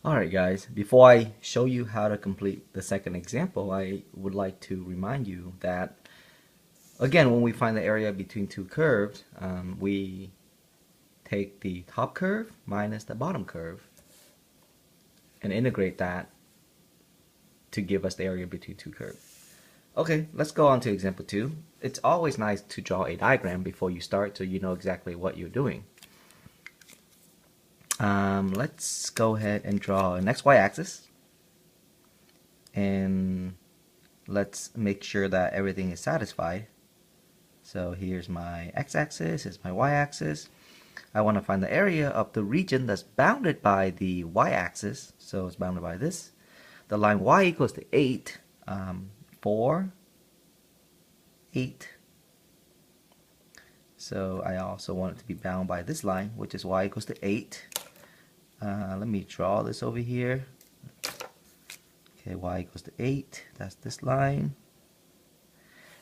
Alright guys, before I show you how to complete the second example, I would like to remind you that, again, when we find the area between two curves, we take the top curve minus the bottom curve and integrate that to give us the area between two curves. Okay, let's go on to example 2. It's always nice to draw a diagram before you start so you know exactly what you're doing. Let's go ahead and draw an XY axis, and let's make sure that everything is satisfied. So here's my x-axis, here's my y-axis. I want to find the area of the region that's bounded by the y-axis, so it's bounded by this. The line y equals to 8, 4, 8. So I also want it to be bound by this line, which is y equals to 8. Let me draw this over here. Okay, y equals to 8. That's this line.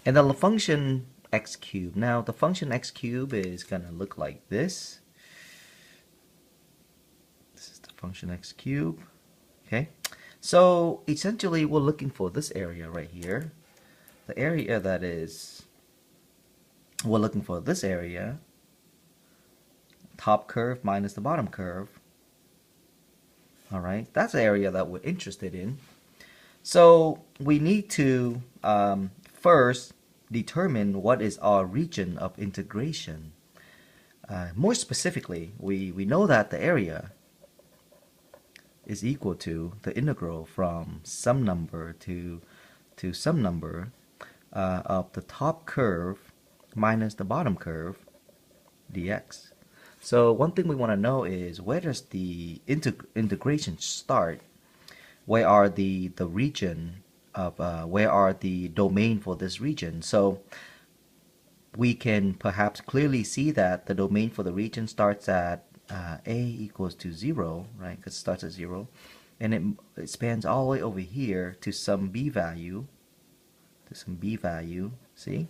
And then the function x cubed. Now the function x cubed is going to look like this. This is the function x cubed. Okay, so essentially we're looking for this area right here. The area that is, we're looking for this area. Top curve minus the bottom curve. Alright, that's the area that we're interested in. So we need to first determine what is our region of integration. More specifically, we know that the area is equal to the integral from some number to some number of the top curve minus the bottom curve dx. So one thing we want to know is, where does the integration start? Where are the region of where are the domain for this region? So we can perhaps clearly see that the domain for the region starts at a equals to 0, right? Because it starts at 0, and it spans all the way over here to some b value, see?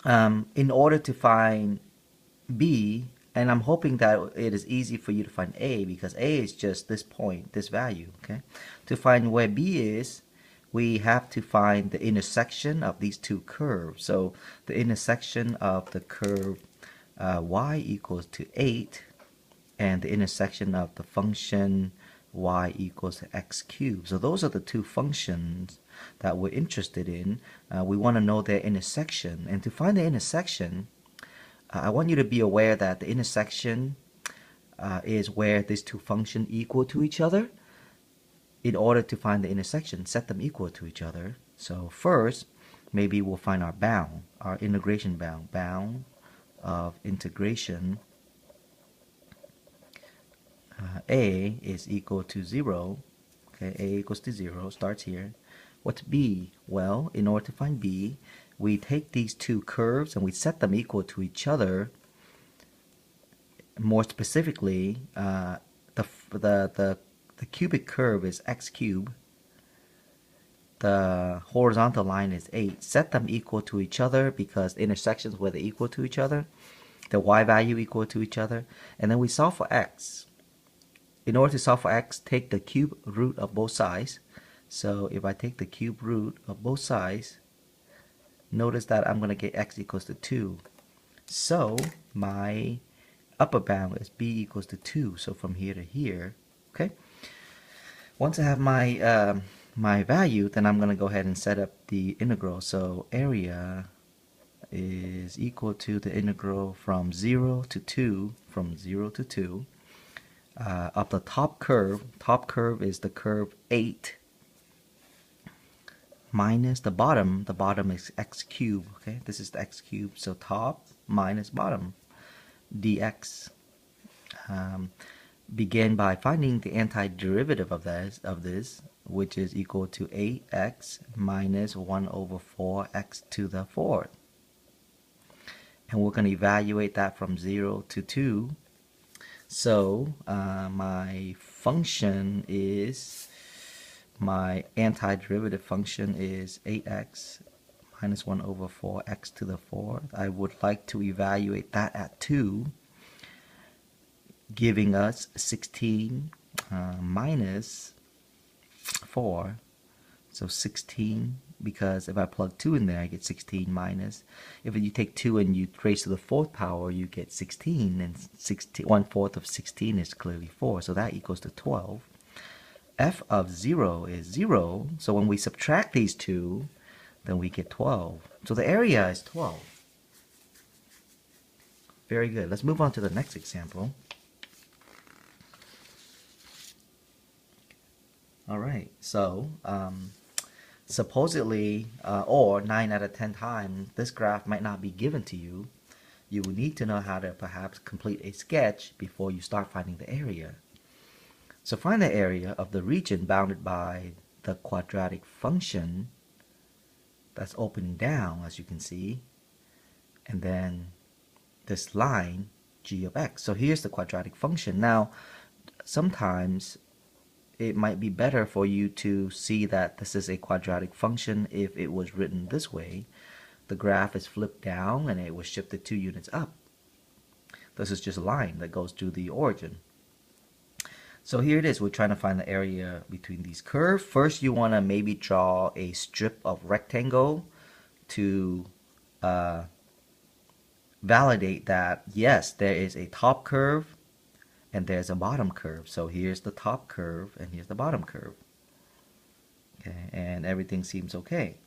In order to find b, and I'm hoping that it is easy for you to find a, because a is just this point, this value, okay? To find where b is, we have to find the intersection of these two curves. So the intersection of the curve y equals to 8 and the intersection of the function y equals to x cubed. So those are the two functions that we're interested in. We want to know their intersection, and to find the intersection, I want you to be aware that the intersection is where these two functions equal to each other. In order to find the intersection, set them equal to each other. So first, maybe we'll find our bound, our integration bound of integration. A is equal to 0. Okay, A equals to 0 starts here. What's B? Well, in order to find B, we take these two curves and we set them equal to each other. More specifically, the cubic curve is x cubed. The horizontal line is 8. Set them equal to each other because the intersections where they're equal to each other. The y value equal to each other. And then we solve for x. In order to solve for x, take the cube root of both sides. So if I take the cube root of both sides, notice that I'm going to get x equals to 2. So my upper bound is b equals to 2. So from here to here, okay? Once I have my my value, then I'm going to go ahead and set up the integral. So area is equal to the integral from 0 to 2, of the top curve. Top curve is the curve 8 minus the bottom. The bottom is x cubed. Okay, this is the x cubed. So top minus bottom dx. Begin by finding the antiderivative of this, which is equal to 8x minus 1 over 4x to the 4th. And we're going to evaluate that from 0 to 2. So my function is, my antiderivative function is 8x minus 1 over 4x to the 4th. I would like to evaluate that at 2. giving us 16 minus 4. So 16, because if I plug 2 in there, I get 16 minus. If you take 2 and you raise to the 4th power, you get 16, and 1/4 of 16 is clearly 4, so that equals to 12. F of 0 is 0, so when we subtract these two, then we get 12. So the area is 12. Very good. Let's move on to the next example. All right, so supposedly, or 9 out of 10 times, this graph might not be given to you. You will need to know how to perhaps complete a sketch before you start finding the area. So find the area of the region bounded by the quadratic function that's opening down, as you can see, and then this line, g of x. So here's the quadratic function. Now, sometimes it might be better for you to see that this is a quadratic function if it was written this way. The graph is flipped down and it was shifted 2 units up. This is just a line that goes to the origin. So here it is. We're trying to find the area between these curves. First, you want to maybe draw a strip of rectangle to validate that, yes, there is a top curve and there's a bottom curve. So here's the top curve and here's the bottom curve. Okay, and everything seems okay.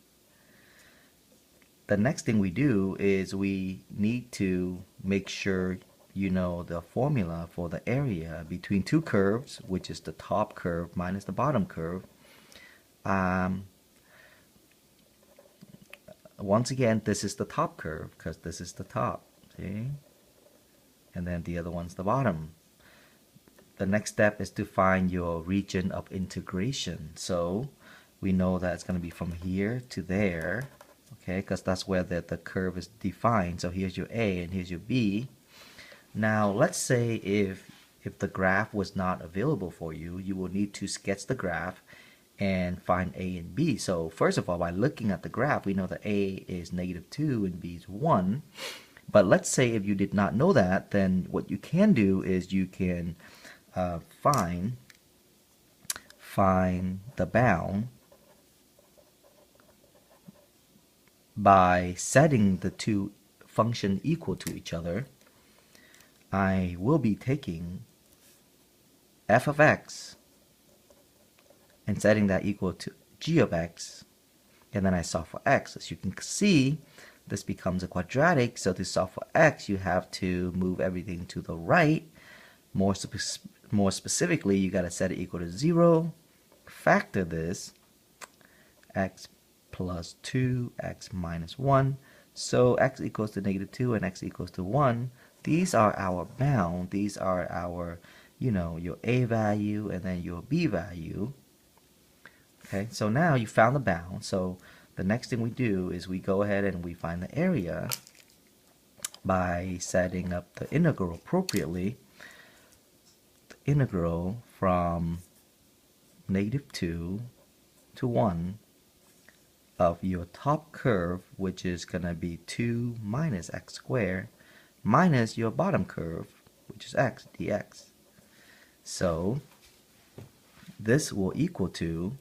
The next thing we do is we need to make sure you know the formula for the area between two curves, which is the top curve minus the bottom curve. Once again, this is the top curve because this is the top, see? And then the other one's the bottom. The next step is to find your region of integration. So we know that it's going to be from here to there, okay, because that's where the curve is defined. So here's your A and here's your B. Now let's say if the graph was not available for you, you will need to sketch the graph and find A and B. So first of all, by looking at the graph, we know that A is -2 and B is 1. But let's say if you did not know that, then what you can do is you can find the bound by setting the two functions equal to each other. I will be taking f of x and setting that equal to g of x, and then I solve for x. As you can see, this becomes a quadratic, so to solve for x, you have to move everything to the right. More specifically, you got to set it equal to 0, factor this, x plus 2, x minus 1, so x equals to -2 and x equals to 1. These are our bound. These are our, your A value and then your B value. Okay, so now you found the bound. So the next thing we do is we go ahead and we find the area by setting up the integral appropriately. The integral from -2 to 1 of your top curve, which is going to be 2 minus x squared, minus your bottom curve, which is x, dx. So this will equal to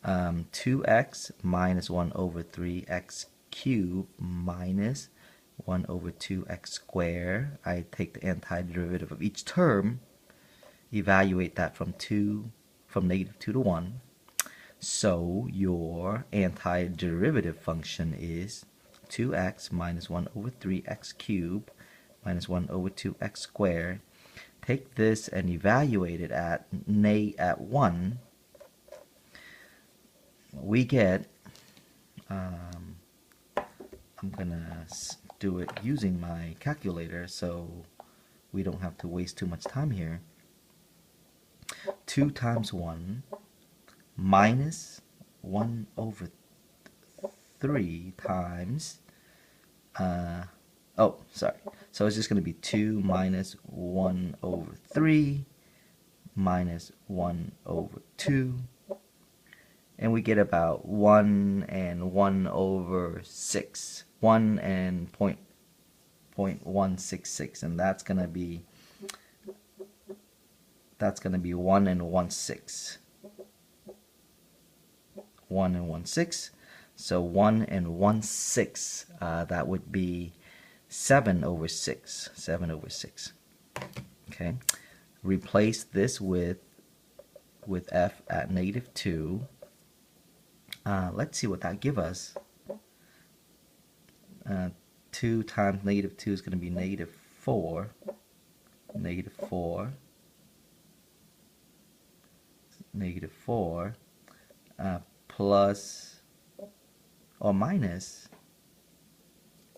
2x minus 1/3x cubed minus 1/2x squared. I take the antiderivative of each term, evaluate that from -2 to 1. So your antiderivative function is 2x minus 1/3x cubed minus 1/2x squared. Take this and evaluate it at 1. We get, I'm gonna do it using my calculator so we don't have to waste too much time here. 2 times 1 minus 1/3 times, so it's just going to be 2 minus 1/3 minus 1/2, and we get about 1 and 1/6, 1 and 0.166, and that's going to be that's going to be 1 and 1/6. 1 and 1/6. So 1 and 1/6, that would be 7/6. 7/6. Okay. Replace this with f at -2. Let's see what that gives us. 2 times -2 is going to be -4. -4. -4 plus or minus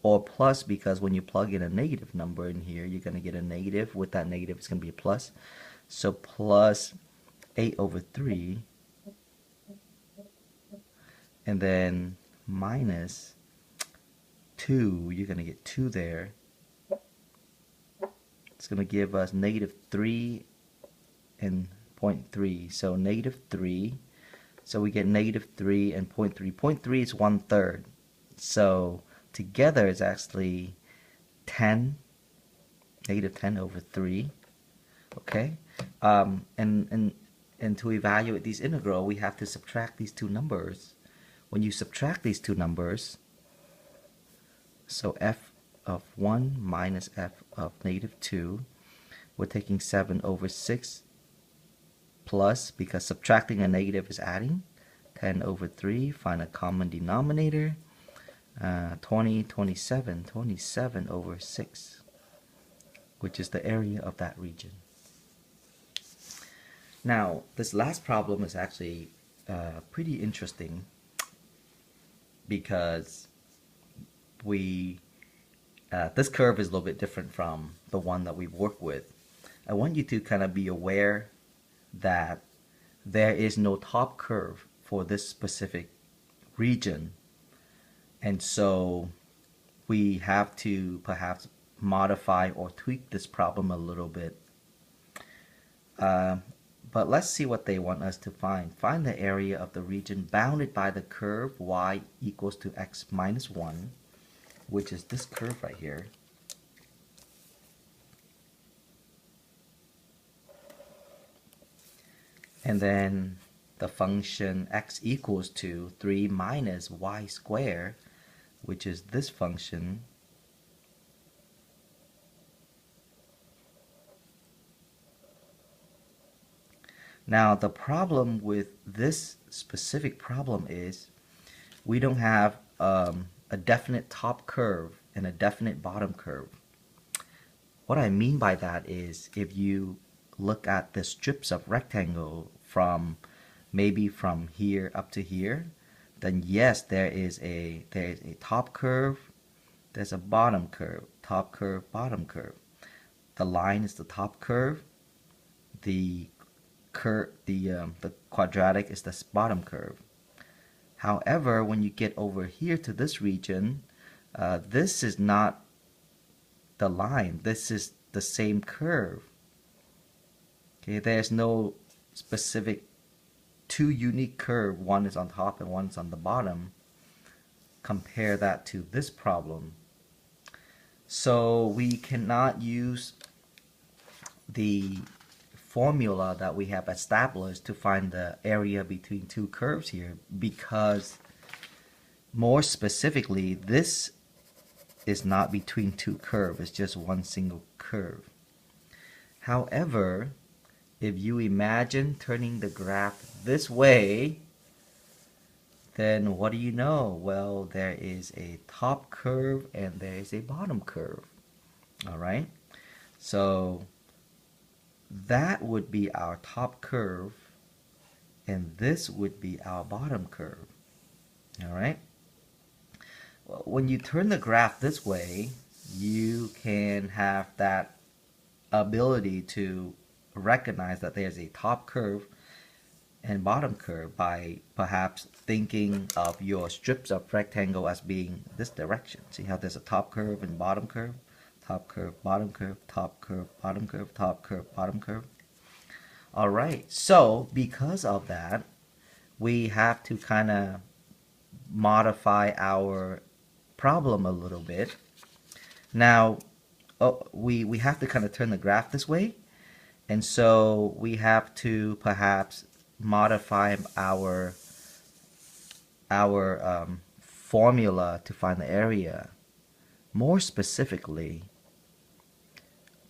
or plus, because when you plug in a negative number in here, you're going to get a negative. With that negative, it's going to be a plus. So plus 8/3, and then minus 2, you're going to get 2 there. It's going to give us -3 and 0.3. So -3. So we get -3 and 0.3. 0.3 is 1/3. So together it's actually 10, -10/3. Okay. And to evaluate these integral, we have to subtract these two numbers. When you subtract these two numbers, so f of 1 minus f of -2, we're taking 7/6 plus, because subtracting a negative is adding, 10/3, find a common denominator, 27/6, which is the area of that region. Now, this last problem is actually pretty interesting, because this curve is a little bit different from the one that we've worked with. I want you to kind of be aware that there is no top curve for this specific region, and so we have to perhaps modify or tweak this problem a little bit. But let's see what they want us to find. Find the area of the region bounded by the curve y equals to x minus 1, which is this curve right here. And then the function x equals to 3 minus y squared, which is this function. Now, the problem with this specific problem is we don't have a definite top curve and a definite bottom curve. What I mean by that is, if you look at the strips of rectangle from maybe from here up to here, then yes, there is a top curve, there's a bottom curve, top curve, bottom curve. The line is the top curve, the quadratic is the bottom curve. However, when you get over here to this region, this is not the line, this is the same curve. Okay, there's no specific two unique curve, one is on top and one is on the bottom. Compare that to this problem. So we cannot use the formula that we have established to find the area between two curves here, because more specifically, this is not between two curves, it's just one single curve. However, if you imagine turning the graph this way, then what do you know? Well, there is a top curve and there is a bottom curve. Alright, so that would be our top curve and this would be our bottom curve. Alright, well, when you turn the graph this way, you can have that ability to recognize that there's a top curve and bottom curve by perhaps thinking of your strips of rectangle as being this direction. See how there's a top curve and bottom curve? Top curve, bottom curve, top curve, bottom curve, top curve, bottom curve. Alright, so because of that, we have to kind of modify our problem a little bit. Now, we have to kind of turn the graph this way, And so we have to perhaps modify our formula to find the area. More specifically,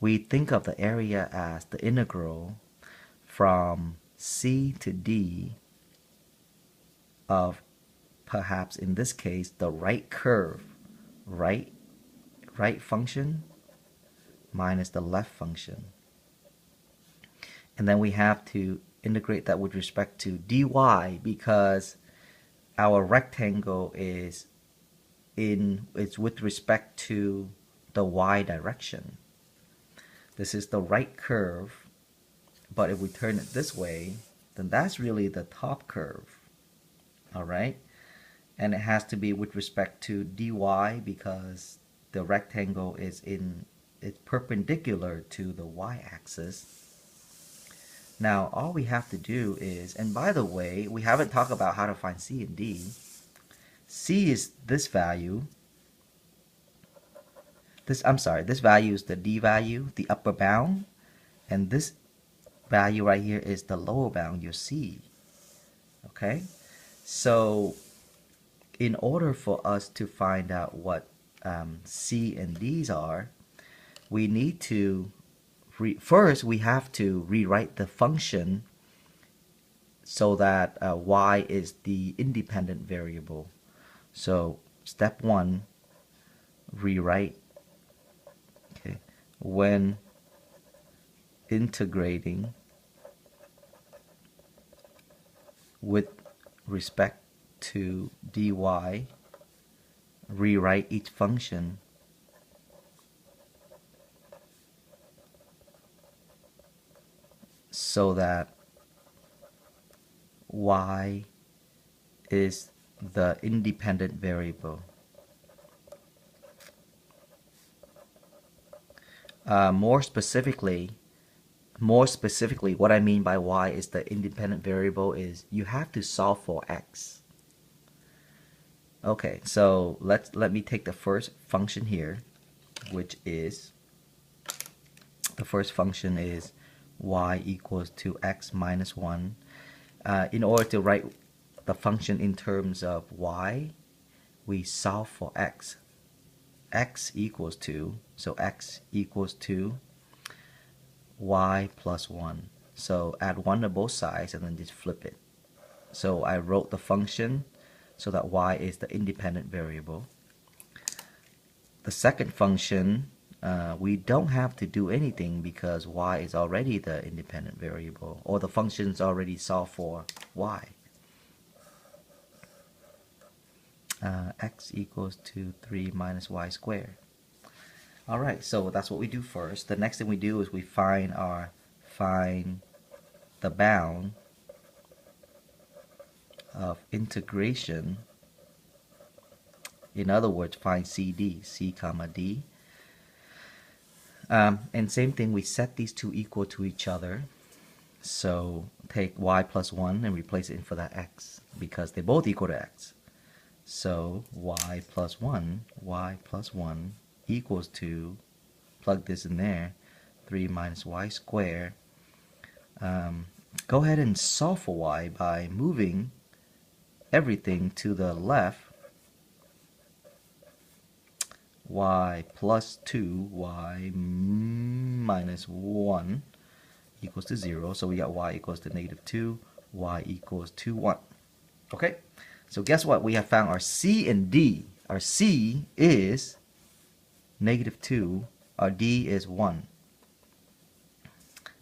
we think of the area as the integral from C to D of, perhaps in this case, the right curve, right function minus the left function. And then we have to integrate that with respect to dy, because our rectangle is with respect to the y direction. This is the right curve, but if we turn it this way, then that's really the top curve. All right? And it has to be with respect to dy because the rectangle is it's perpendicular to the y-axis. Now, all we have to do is, and by the way, we haven't talked about how to find C and D. C is this value. This value is the D value, the upper bound, and this value right here is the lower bound, your C. Okay? So, in order for us to find out what C and D's are, we need to first we have to rewrite the function so that y is the independent variable. So step 1, rewrite, okay, when integrating with respect to dy, rewrite each function so that y is the independent variable. More specifically, what I mean by y is the independent variable is you have to solve for x. Okay, so let me take the first function here, which is the first function is y equals to x minus 1. In order to write the function in terms of y, we solve for x. X equals to, so x equals to y plus 1. So add 1 to both sides and then just flip it. So I wrote the function so that y is the independent variable. The second function, we don't have to do anything because y is already the independent variable, or the function is already solved for y. X equals to 3 minus y squared. Alright, so that's what we do first. The next thing we do is we find the bound of integration. In other words, find CD, C comma D. And same thing, we set these two equal to each other. So take y plus 1 and replace it in for that x because they both equal to x. So y plus 1 equals to, plug this in there, 3 minus y squared. Go ahead and solve for y by moving everything to the left. Y plus 2, y minus 1 equals to 0. So we got y equals to negative 2, y equals to 1. Okay, so guess what? We have found our C and D. Our C is negative 2, our D is 1.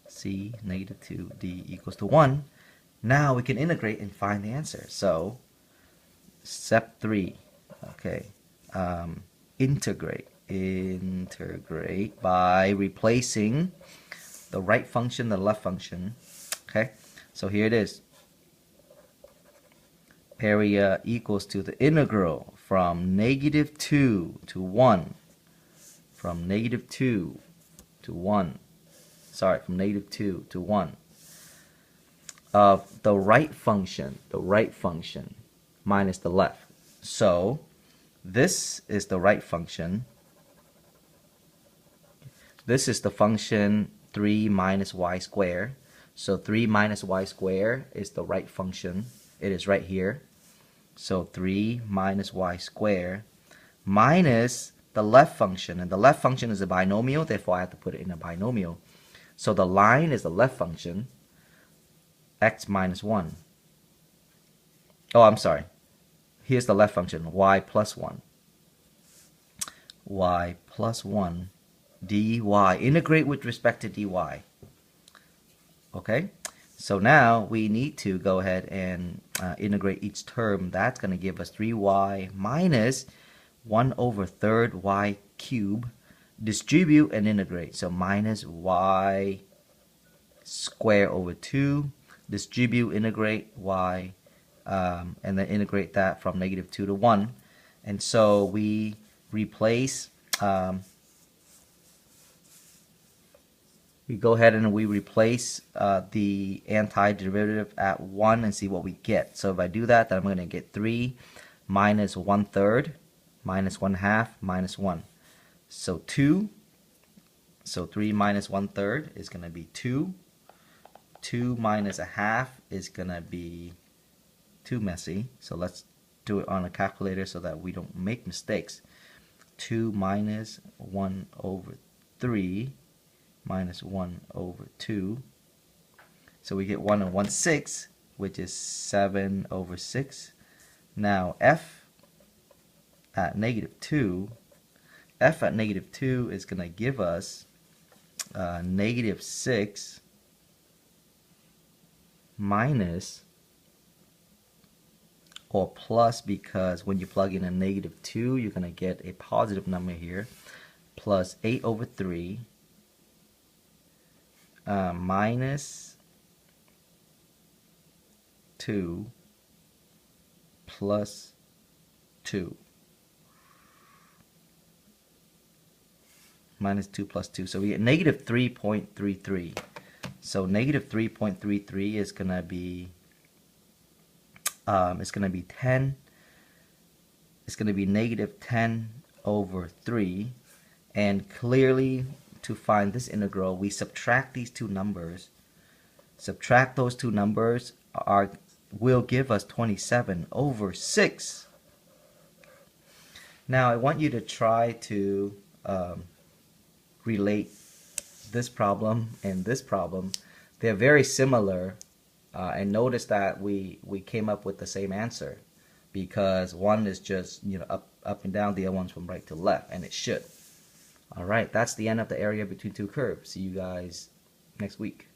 C, negative 2, D equals to 1. Now we can integrate and find the answer. So, step 3, okay, integrate by replacing the right function, the left function. Okay, so here it is. Area equals to the integral from negative 2 to 1. From negative 2 to 1. Sorry, from negative 2 to 1. Of the right function minus the left. So this is the right function. This is the function 3 minus y squared. So 3 minus y squared is the right function. It is right here. So 3 minus y squared minus the left function. And the left function is a binomial, therefore I have to put it in a binomial. So the line is the left function, x minus 1. Oh, I'm sorry. Here's the left function, y plus 1. Y plus 1 dy. Integrate with respect to dy. Okay? So now we need to go ahead and integrate each term. That's going to give us 3y minus 1 over third y cubed. Distribute and integrate. So minus y squared over 2. Distribute, integrate y, and then integrate that from negative 2 to 1. And so we replace, we go ahead and we replace the antiderivative at 1 and see what we get. So if I do that, then I'm going to get 3 minus 1/3 minus 1/2 minus 1. So 2. So 3 minus 1/3 is going to be 2. 2 minus 1/2 is going to be too messy. So let's do it on a calculator so that we don't make mistakes. 2 minus 1 over 3 minus 1 over 2. So we get 1 and 1/6, which is 7 over 6. Now f at negative 2, f at negative 2 is going to give us negative 6 minus or plus, because when you plug in a negative 2, you're going to get a positive number here, plus 8 over 3 minus 2 plus 2. Minus 2 plus 2. So we get negative 3.33. So negative 3.33 is going to be it's going to be 10. It's going to be negative 10 over 3. And clearly, to find this integral, we subtract these two numbers. Subtract those two numbers will give us 27 over 6. Now I want you to try to relate this problem and this problem. They're very similar, and notice that we came up with the same answer, because one is just up and down, the other one's from right to left, and it should. Alright, that's the end of the area between two curves. See you guys next week.